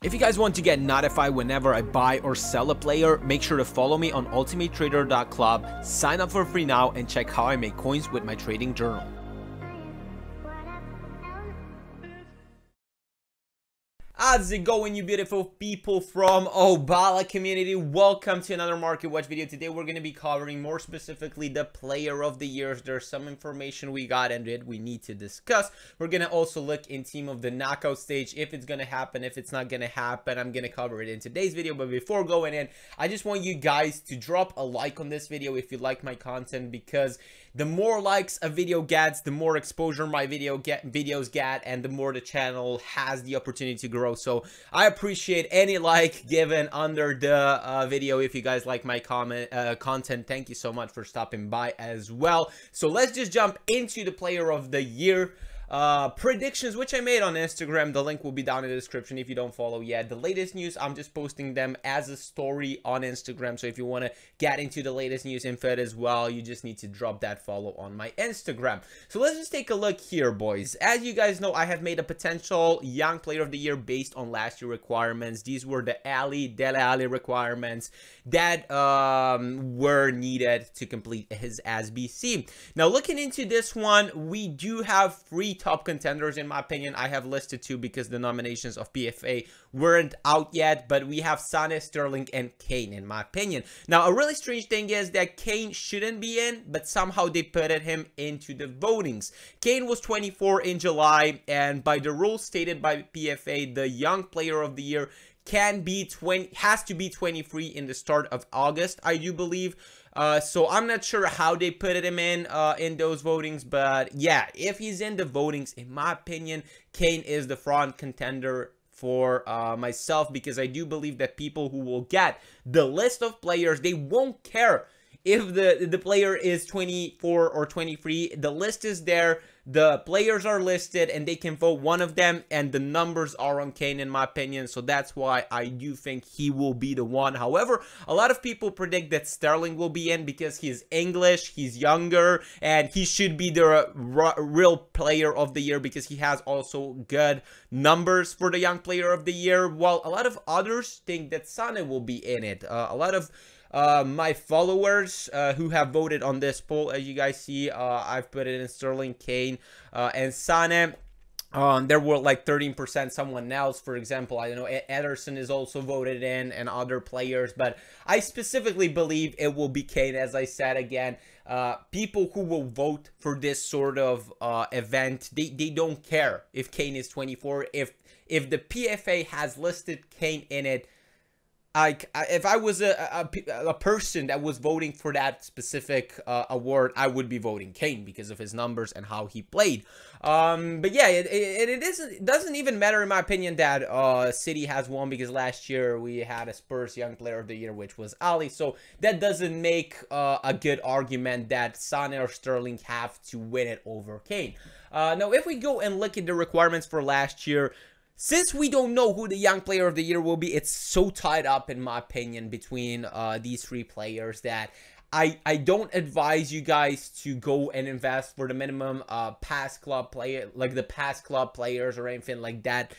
If you guys want to get notified whenever I buy or sell a player, make sure to follow me on ultimatetrader.club, sign up for free now, and check how I make coins with my trading journal. How's it going, you beautiful people from Obala community? Welcome to another Market Watch video. Today we're going to be covering more specifically the player of the years. There's some information we got and we need to discuss. We're going to also look in team of the knockout stage, if it's going to happen, if it's not going to happen. I'm going to cover it in today's video. But before going in, I just want you guys to drop a like on this video if you like my content, because the more likes a video gets, the more exposure my videos get, and the more the channel has the opportunity to grow. So I appreciate any like given under the video if you guys like my content. Thank you so much for stopping by as well. So let's just jump into the player of the year predictions, which I made on Instagram. The link will be down in the description if you don't follow yet. The latest news, I'm just posting them as a story on Instagram, so if you want to get into the latest news info as well, you just need to drop that follow on my Instagram. So let's just take a look here, boys. As you guys know, I have made a potential young player of the year based on last year requirements. These were the Dele Alli requirements that were needed to complete his SBC. Now looking into this one, we do have three top contenders in my opinion. I have listed two because the nominations of PFA weren't out yet, but we have Sane, Sterling, and Kane in my opinion. Now a really strange thing is that Kane shouldn't be in, but somehow they put him into the votings. Kane was 24 in July, and by the rules stated by PFA, the young player of the year has to be 23 in the start of August, I do believe. So I'm not sure how they put him in those votings, but yeah, if he's in the votings, in my opinion, Kane is the front contender for myself, because I do believe that people who will get the list of players, they won't care if the player is 24 or 23. The list is there, the players are listed, and they can vote one of them, and the numbers are on Kane in my opinion. So that's why I do think he will be the one. However, a lot of people predict that Sterling will be in because he's English, he's younger, and he should be the real player of the year because he has also good numbers for the young player of the year, while a lot of others think that Sane will be in it. A lot of my followers who have voted on this poll, as you guys see, I've put it in Sterling, Kane, and Sane. There were like 13% someone else, for example. I don't know, Ederson is also voted in, and other players, but I specifically believe it will be Kane. As I said again, people who will vote for this sort of event, they don't care if Kane is 24. If the PFA has listed Kane in it, if I was a person that was voting for that specific award, I would be voting Kane because of his numbers and how he played. But yeah, it doesn't even matter in my opinion that City has won, because last year we had a Spurs Young Player of the Year, which was Ali. So that doesn't make a good argument that Sane or Sterling have to win it over Kane. Now, if we go and look at the requirements for last year, since we don't know who the young player of the year will be, it's so tied up in my opinion between these three players that I don't advise you guys to go and invest for the minimum past club player, like the past club players or anything like that,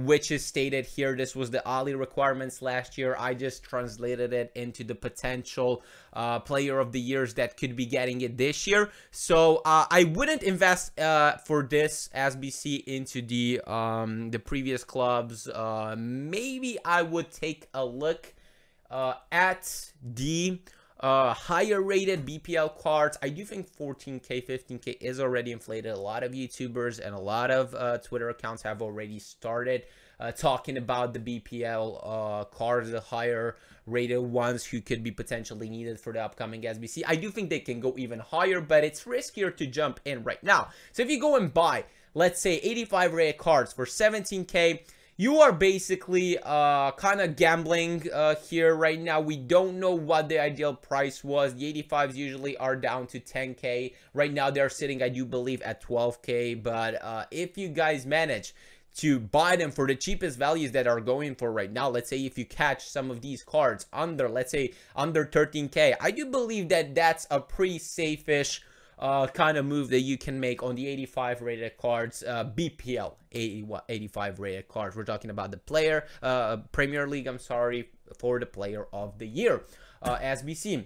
which is stated here. This was the Ali requirements last year. I just translated it into the potential player of the years that could be getting it this year. So I wouldn't invest for this SBC into the previous clubs. Maybe I would take a look at the higher rated BPL cards. I do think 14k 15k is already inflated. A lot of YouTubers and a lot of Twitter accounts have already started talking about the BPL cards, the higher rated ones who could be potentially needed for the upcoming SBC. I do think they can go even higher, but it's riskier to jump in right now. So if you go and buy, let's say 85 rated cards for 17k, you are basically kind of gambling here right now. We don't know what the ideal price was. The 85s usually are down to 10k. Right now they're sitting, I do believe, at 12k. But if you guys manage to buy them for the cheapest values that are going for right now, let's say if you catch some of these cards under, let's say, under 13k, I do believe that that's a pretty safe-ish kind of move that you can make on the 85 rated cards, BPL 85 rated cards. We're talking about the player, Premier League, I'm sorry, for the player of the year, SBC.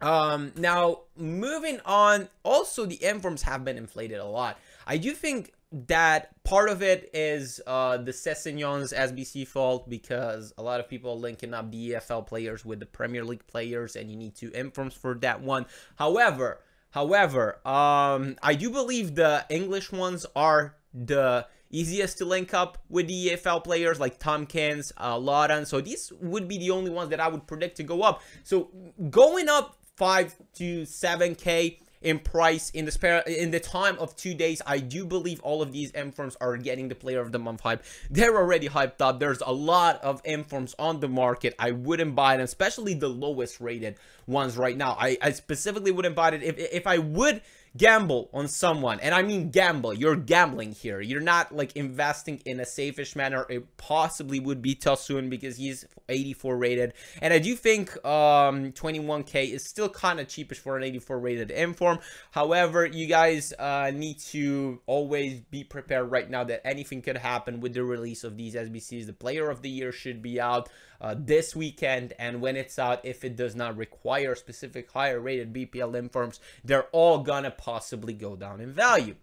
Now moving on, also the informs have been inflated a lot. I do think that part of it is the Sessegnon's SBC fault, because a lot of people are linking up the EFL players with the Premier League players, and you need 2 informs for that one. However, I do believe the English ones are the easiest to link up with the EFL players, like Tompkins, Lauren. So these would be the only ones that I would predict to go up. So going up 5 to 7K in price in the time of 2 days, I do believe all of these informs are getting the player of the month hype. They're already hyped up. There's a lot of informs on the market. I wouldn't buy them, especially the lowest rated ones right now. I specifically wouldn't buy it. If I would gamble on someone, and I mean gamble, you're gambling here, you're not like investing in a safe-ish manner, it possibly would be Tosun, because he's 84 rated, and I do think 21K is still kind of cheapish for an 84 rated inform. However, you guys need to always be prepared right now that anything could happen with the release of these SBCs. The player of the year should be out this weekend, and when it's out, if it does not require specific higher rated BPL informs, they're all gonna possibly go down in value.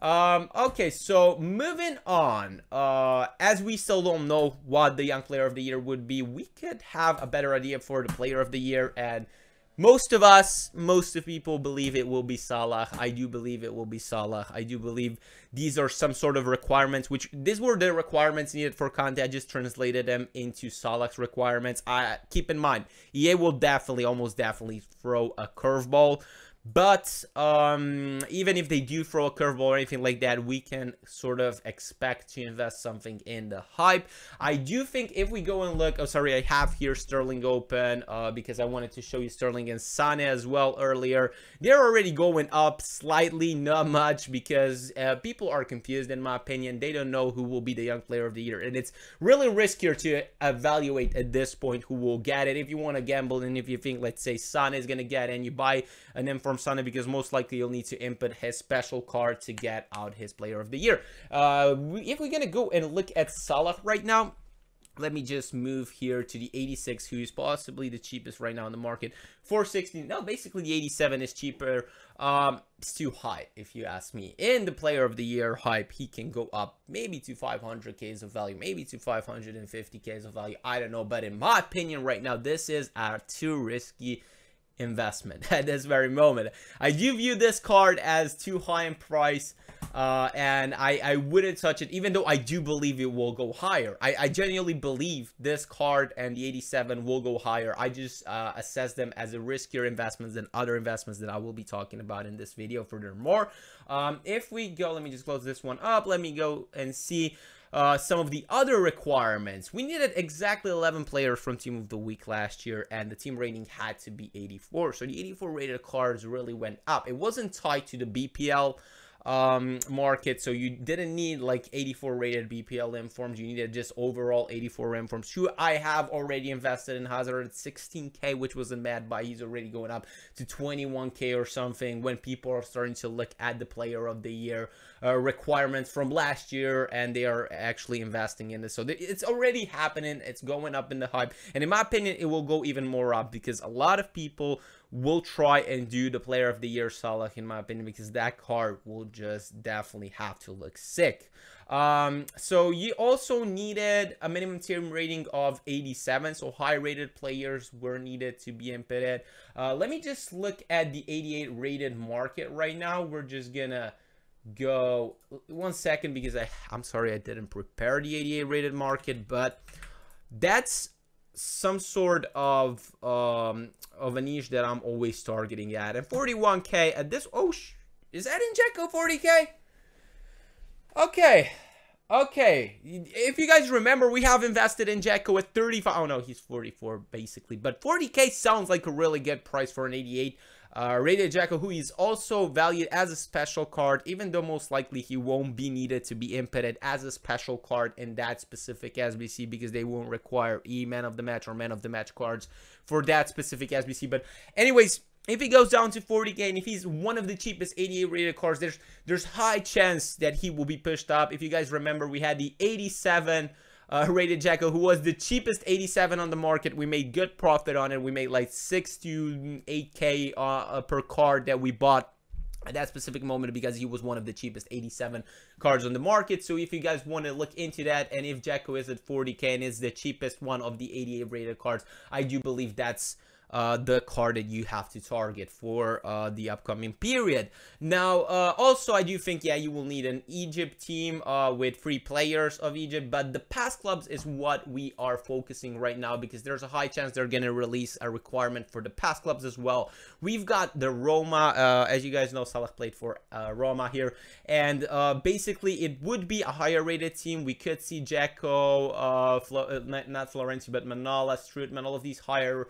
Okay, so moving on, as we still don't know what the young player of the year would be, we could have a better idea for the player of the year, and most of people believe it will be Salah. I do believe it will be Salah. I do believe these are some sort of requirements, which these were the requirements needed for Conte. I just translated them into Salah's requirements. Keep in mind, EA will definitely, almost definitely throw a curveball. But even if they do throw a curveball or anything like that, we can sort of expect to invest something in the hype. I do think if we go and look, oh sorry, I have here Sterling open because I wanted to show you Sterling and Sane as well earlier. They're already going up slightly, not much, because people are confused in my opinion. They don't know who will be the young player of the year, and it's really riskier to evaluate at this point who will get it. If you want to gamble, and if you think, let's say Sane is going to get it, and you buy an inform Sane, because most likely you'll need to input his special card to get out his player of the year. If we're gonna go and look at Salah right now, let me just move here to the 86, who is possibly the cheapest right now in the market. 460. No, basically the 87 is cheaper. It's too high, if you ask me. In the player of the year hype, he can go up maybe to 500Ks of value, maybe to 550Ks of value. I don't know, but in my opinion right now, this is a too risky investment at this very moment. I do view this card as too high in price, and I wouldn't touch it, even though I do believe it will go higher. I genuinely believe this card and the 87 will go higher. I just assess them as a riskier investments than other investments that I will be talking about in this video furthermore. If we go, let me just close this one up. Let me go and see some of the other requirements. We needed exactly 11 players from Team of the Week last year, and the team rating had to be 84. So the 84 rated cards really went up. It wasn't tied to the BPL market, so you didn't need like 84 rated BPL informs. You needed just overall 84 informs, who I have already invested in. Hazard at 16K, which wasn't bad buy. He's already going up to 21K or something when people are starting to look at the player of the year requirements from last year, and they are actually investing in this. So it's already happening. It's going up in the hype, and in my opinion it will go even more up, because a lot of people will try and do the player of the year Salah, in my opinion, because that card will just definitely have to look sick. So you also needed a minimum team rating of 87, so high rated players were needed to be inputted. Let me just look at the 88 rated market right now. We're just gonna go 1 second, because I'm sorry I didn't prepare the 88 rated market, but that's some sort of a niche that I'm always targeting at. And 41K at this, is that in Dzeko 40K? Okay, if you guys remember, we have invested in Dzeko at 35. Oh no, he's 44 basically, but 40K sounds like a really good price for an 88 rated Dzeko, who is also valued as a special card, even though most likely he won't be needed to be inputted as a special card in that specific SBC, because they won't require man of the match or man of the match cards for that specific SBC. But anyways, if he goes down to 40k and if he's one of the cheapest 88 rated cards, there's high chance that he will be pushed up. If you guys remember, we had the 87 rated Jacko, who was the cheapest 87 on the market. We made good profit on it. We made like 6 to 8k per card that we bought at that specific moment, because he was one of the cheapest 87 cards on the market. So if you guys want to look into that, and if Jacko is at 40k and is the cheapest one of the 88 rated cards, I do believe that's the card that you have to target for the upcoming period. Now, also, I do think, yeah, you will need an Egypt team with 3 players of Egypt, but the pass clubs is what we are focusing right now, because there's a high chance they're going to release a requirement for the pass clubs as well. We've got the Roma, as you guys know, Salah played for Roma here, and basically it would be a higher rated team. We could see Dzeko, not Florenzi, but Manala, Strootman, all of these higher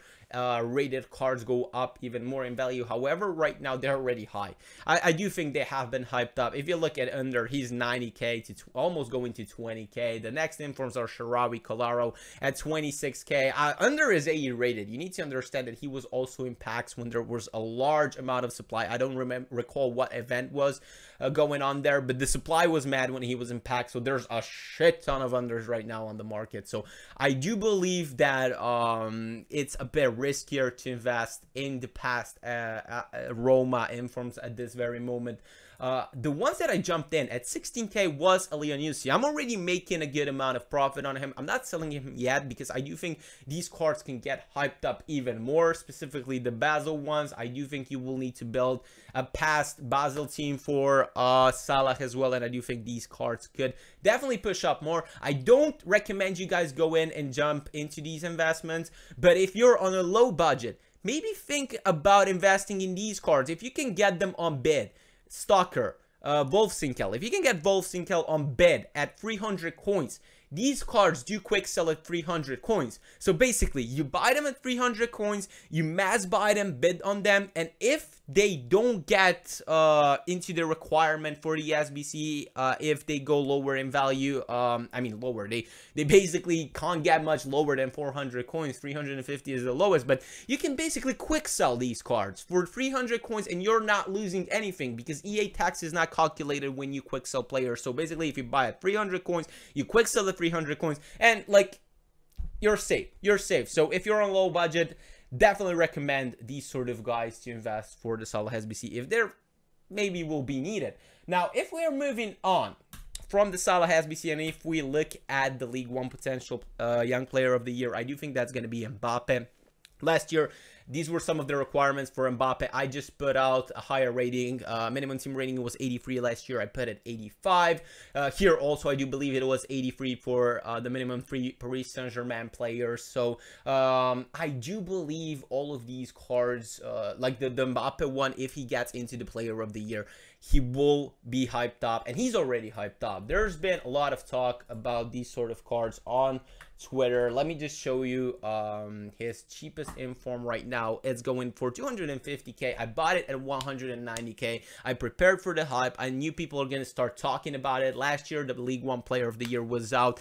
rated cards go up even more in value. However, right now they're already high. I do think they have been hyped up. If you look at Under, he's 90k to almost going to 20k. The next informs are Sharawi, Kalaro at 26k. Under is 80 rated. You need to understand that he was also in packs when there was a large amount of supply. I don't recall what event was going on there, but the supply was mad when he was in packs. So there's a shit ton of Unders right now on the market. So I do believe that it's a bit riskier to invest in the past Roma informs at this very moment. The ones that I jumped in at 16k was a Leonucci. I'm already making a good amount of profit on him. I'm not selling him yet because I do think these cards can get hyped up even more, specifically the Basel ones. I do think you will need to build a past Basel team for Salah as well, and I do think these cards could definitely push up more. I don't recommend you guys go in and jump into these investments, but if you're on a low budget, maybe think about investing in these cards if you can get them on bid. Stalker, Wolfsinkel. If you can get Wolfsinkel on bid at 300 coins, these cards do quick sell at 300 coins. So basically, you buy them at 300 coins, you mass buy them, bid on them, and if they don't get into the requirement for the SBC, if they go lower in value, I mean lower, they basically can't get much lower than 400 coins. 350 is the lowest, but you can basically quick sell these cards for 300 coins and you're not losing anything, because EA tax is not calculated when you quick sell players. So basically, if you buy at 300 coins, you quick sell at 300 coins, and like, you're safe. So if you're on low budget, definitely recommend these sort of guys to invest for the Salah SBC if there maybe will be needed. Now, if we are moving on from the Salah SBC, and if we look at the League One potential young player of the year, I do think that's going to be Mbappe. Last year, these were some of the requirements for Mbappe. I just put out a higher rating. Minimum team rating was 83 last year. I put it 85. Here also, I do believe it was 83 for the minimum 3 Paris Saint-Germain players. So I do believe all of these cards, like the Mbappe one, if he gets into the player of the year, he will be hyped up, and he's already hyped up. There's been a lot of talk about these sort of cards on Twitter. Let me just show you his cheapest inform right now. It's going for 250k. I bought it at 190k. I prepared for the hype. I knew people are going to start talking about it. Last year, the League One player of the year was out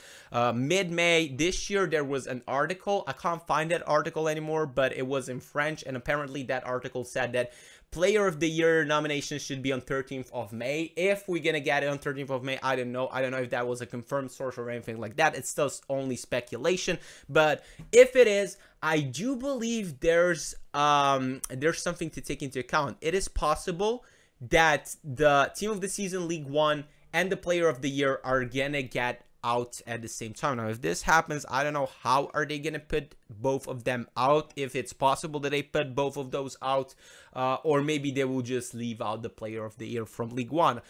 mid-May. This year, there was an article. I can't find that article anymore, but it was in French, and apparently that article said that Player of the Year nominations should be on 13th of May. If we're gonna get it on 13th of May, I don't know. I don't know if that was a confirmed source or anything like that. It's still only speculation. But if it is, I do believe there's something to take into account. It is possible that the Team of the Season League One and the Player of the Year are gonna get out at the same time. Now, if this happens, I don't know how are they gonna put both of them out, if it's possible that they put both of those out, or maybe they will just leave out the Player of the Year from League One.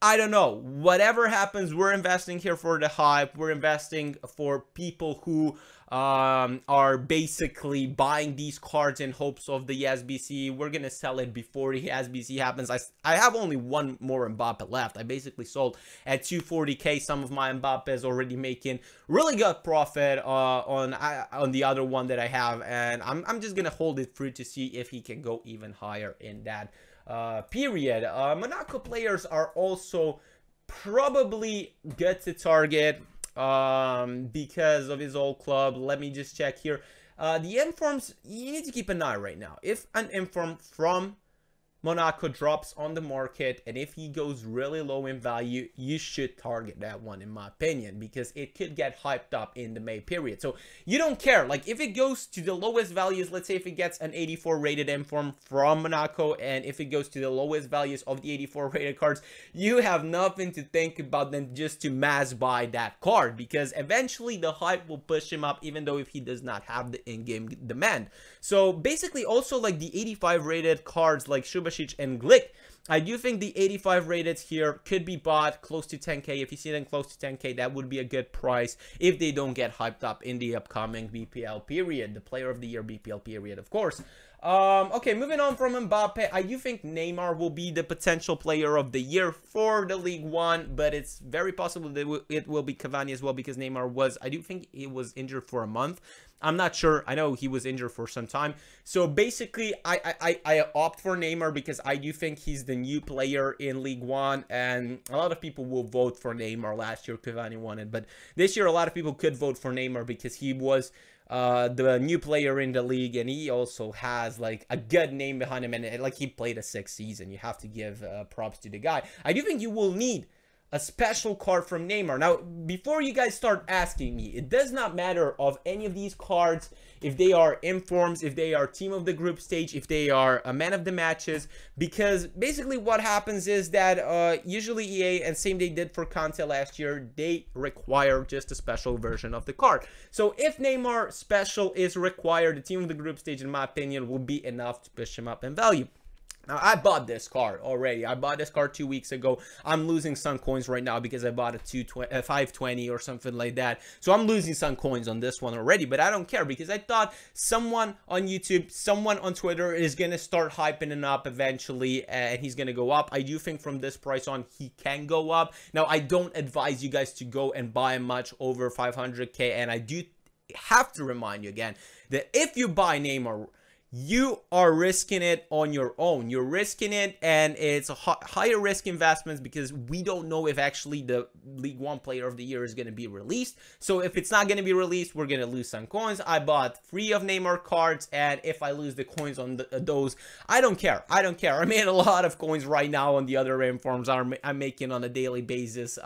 I don't know. Whatever happens, we're investing here for the hype. We're investing for people who are basically buying these cards in hopes of the SBC. We're gonna sell it before the SBC happens. I have only one more Mbappe left. I basically sold at 240k. Some of my Mbappe is already making really good profit on the other one that I have, and I'm just gonna hold it through to see if he can go even higher in that period. Monaco players are also probably good to target because of his old club. Let me just check here. The informs, you need to keep an eye right now. If an inform from Monaco drops on the market, and if he goes really low in value, you should target that one, in my opinion, because it could get hyped up in the May period. So you don't care, like if it goes to the lowest values, let's say if it gets an 84 rated inform from Monaco, and if it goes to the lowest values of the 84 rated cards, you have nothing to think about than just to mass buy that card, because eventually the hype will push him up, even though if he does not have the in-game demand. So basically, also like the 85 rated cards like Subasic and Glick, I do think the 85 rated here could be bought close to 10k. If you see them close to 10k, that would be a good price if they don't get hyped up in the upcoming BPL period, the Player of the Year BPL period, of course. Okay, moving on from Mbappe, I do think Neymar will be the potential Player of the Year for the League One, but it's very possible that it will be Cavani as well, because Neymar was, I do think he was injured for a month. I'm not sure. I know he was injured for some time. So basically, I opt for Neymar because I do think he's the new player in League One, and a lot of people will vote for Neymar. Last year, Cavani won it, but this year, a lot of people could vote for Neymar because he was the new player in the league, and he also has like a good name behind him, and like he played a 6th season. You have to give props to the guy. I do think you will need a special card from Neymar. Now, before you guys start asking me, it does not matter of any of these cards, if they are informs, if they are team of the group stage, if they are a man of the matches, because basically what happens is that usually EA, and same they did for Conte last year, they require just a special version of the card. So if Neymar special is required, the team of the group stage, in my opinion, will be enough to push him up in value. Now, I bought this card already. I bought this card 2 weeks ago. I'm losing some coins right now because I bought a 520 or something like that. So I'm losing some coins on this one already, but I don't care because I thought someone on YouTube, someone on Twitter is going to start hyping it up eventually, and he's going to go up. I do think from this price on, he can go up. Now, I don't advise you guys to go and buy much over 500k, and I do have to remind you again that if you buy Neymar, you are risking it on your own. You're risking it, and it's a higher risk investments because we don't know if actually the League One Player of the Year is going to be released. So if it's not going to be released, we're going to lose some coins. I bought 3 of Neymar cards, and if I lose the coins on those, I don't care. I don't care. I made a lot of coins right now on the other informs. I'm making on a daily basis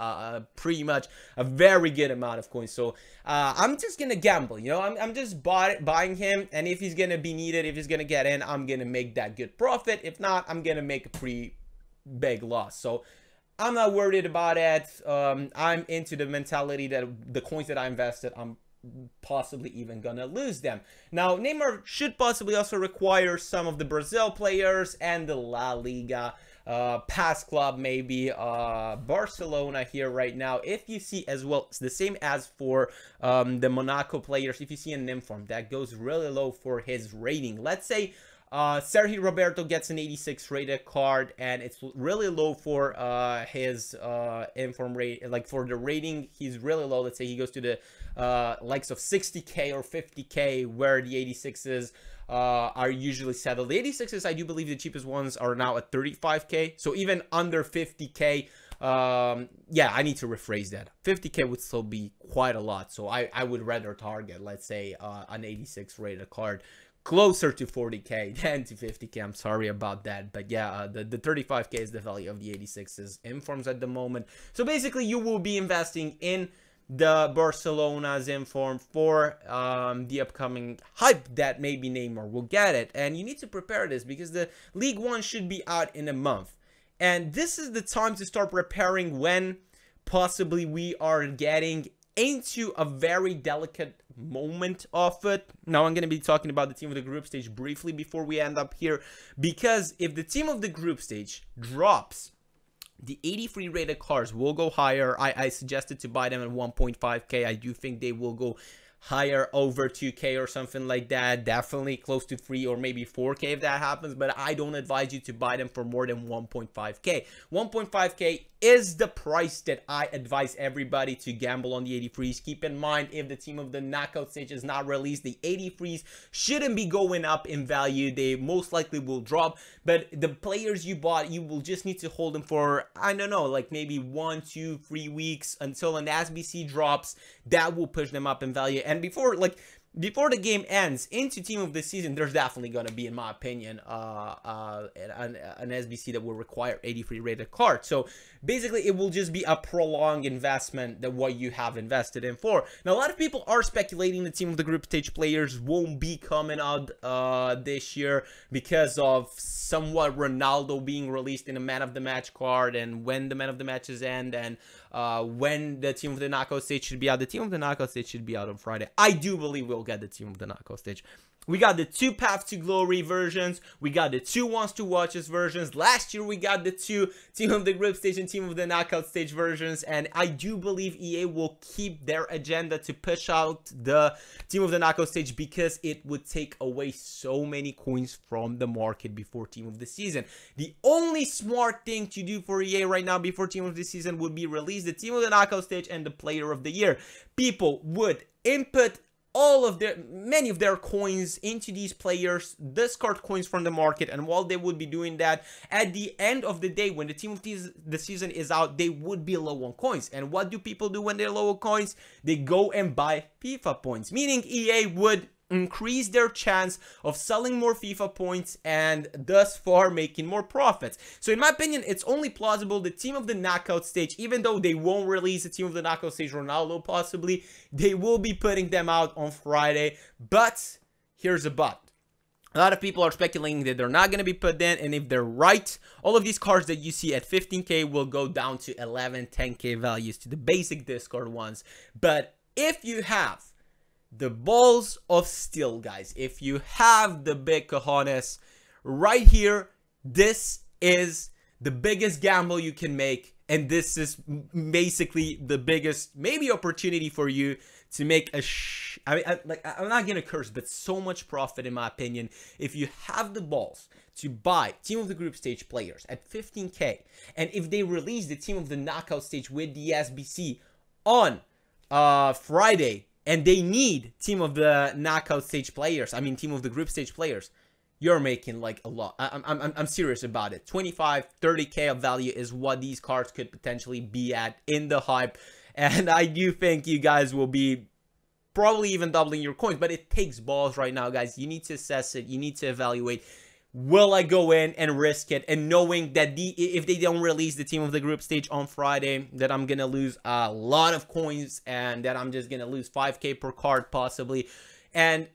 pretty much a very good amount of coins. So I'm just going to gamble, you know. I'm just buying him, and if he's going to be needed, if he's gonna get in, I'm gonna make that good profit. If not, I'm gonna make a pretty big loss. So I'm not worried about it. I'm into the mentality that the coins that I invested, I'm possibly even gonna lose them. Now, Neymar should possibly also require some of the Brazil players and the La Liga past club, maybe Barcelona here right now. If you see as well, it's the same as for the Monaco players. If you see an inform that goes really low for his rating, let's say Sergio Roberto gets an 86 rated card, and it's really low for his inform rate, like for the rating, he's really low. Let's say he goes to the likes of 60k or 50k, where the 86s are usually settled. The 86s, I do believe the cheapest ones are now at 35k. So even under 50k, yeah, I need to rephrase that. 50k would still be quite a lot. So I would rather target, let's say, an 86 rated card closer to 40k than to 50k. I'm sorry about that, but yeah, the 35k is the value of the 86s informs at the moment. So basically, you will be investing in the Barcelona's inform for the upcoming hype that maybe Neymar will get it. And you need to prepare this because the League One should be out in a month, and this is the time to start preparing when possibly we are getting into a very delicate moment of it. Now I'm going to be talking about the team of the group stage briefly before we end up here, because if the team of the group stage drops, the 83 rated cards will go higher. I suggested to buy them at 1.5k. I do think they will go higher, over 2k or something like that. Definitely close to 3 or maybe 4k if that happens, but I don't advise you to buy them for more than 1.5k. 1.5k is the price that I advise everybody to gamble on the 83s. Keep in mind, if the team of the knockout stage is not released, the 83s shouldn't be going up in value. They most likely will drop, but the players you bought, you will just need to hold them for, I don't know, like maybe 1, 2, 3 weeks until an SBC drops. That will push them up in value. And before, like, before the game ends into team of the season, there's definitely going to be, in my opinion, an SBC that will require 83 rated card. So basically it will just be a prolonged investment that what you have invested in for. Now a lot of people are speculating the team of the group stage players won't be coming out this year because of somewhat Ronaldo being released in a man of the match card, and when the man of the matches end, and when the team of the knockout stage should be out. The team of the knockout stage should be out on Friday. I do believe we'll get the team of the knockout stage. We got the 2 Path to Glory versions. We got the 2 Wants to Watches versions. Last year, we got the 2 Team of the Group Stage and Team of the Knockout Stage versions. And I do believe EA will keep their agenda to push out the Team of the Knockout Stage because it would take away so many coins from the market before Team of the Season. The only smart thing to do for EA right now before Team of the Season would be release the Team of the Knockout Stage and the Player of the Year. People would input many of their coins into these players, discard coins from the market, and while they would be doing that, at the end of the day, when the team of the season is out, they would be low on coins. And what do people do when they're low on coins? They go and buy FIFA points, meaning EA would increase their chance of selling more FIFA points and thus far making more profits. So in my opinion, it's only plausible the team of the knockout stage, even though they won't release the team of the knockout stage Ronaldo possibly, they will be putting them out on Friday. But here's a but. A lot of people are speculating that they're not going to be put in, and if they're right, all of these cards that you see at 15k will go down to 11, 10k values to the basic discard ones. But if you have the balls of steel, guys, if you have the big cojones, right here, this is the biggest gamble you can make, and this is basically the biggest maybe opportunity for you to make a I'm not gonna curse, but so much profit in my opinion if you have the balls to buy team of the group stage players at 15k, and if they release the team of the knockout stage with the SBC on Friday, and they need team of the knockout stage players, I mean team of the group stage players, you're making like a lot. I'm serious about it. 25, 30k of value is what these cards could potentially be at in the hype. And I do think you guys will be probably even doubling your coins, but it takes balls right now, guys. You need to assess it. You need to evaluate. Will I go in and risk it? And knowing that if they don't release the team of the group stage on Friday, that I'm going to lose a lot of coins and that I'm just going to lose 5k per card possibly. And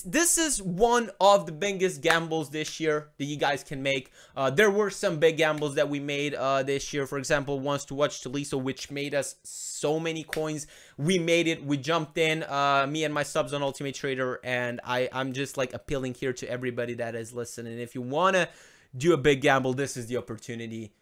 this is one of the biggest gambles this year that you guys can make. There were some big gambles that we made this year. For example, Wants to Watch Taliso, which made us so many coins. We made it. We jumped in, me and my subs on Ultimate Trader, and I'm just like appealing here to everybody that is listening. If you want to do a big gamble, this is the opportunity.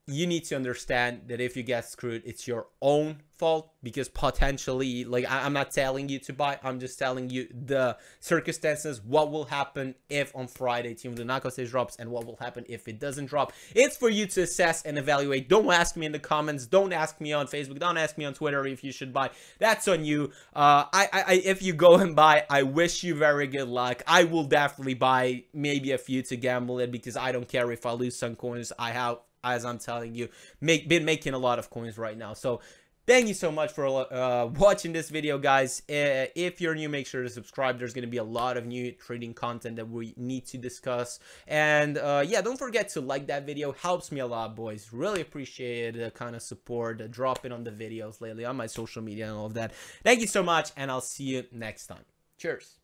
You need to understand that if you get screwed, it's your own fault, because potentially, like, I'm not telling you to buy, I'm just telling you the circumstances, what will happen if on Friday team of the knockout stage drops, and what will happen if it doesn't drop. It's for you to assess and evaluate. Don't ask me in the comments, don't ask me on Facebook, don't ask me on Twitter if you should buy. That's on you. If you go and buy, I wish you very good luck. I will definitely buy maybe a few to gamble it, because I don't care if I lose some coins. I have, as I'm telling you, been making a lot of coins right now. So thank you so much for watching this video, guys. If you're new, make sure to subscribe. There's going to be a lot of new trading content that we need to discuss. And yeah, don't forget to like that video. Helps me a lot, boys. Really appreciate the kind of support, the dropping on the videos lately on my social media and all of that. Thank you so much, and I'll see you next time. Cheers.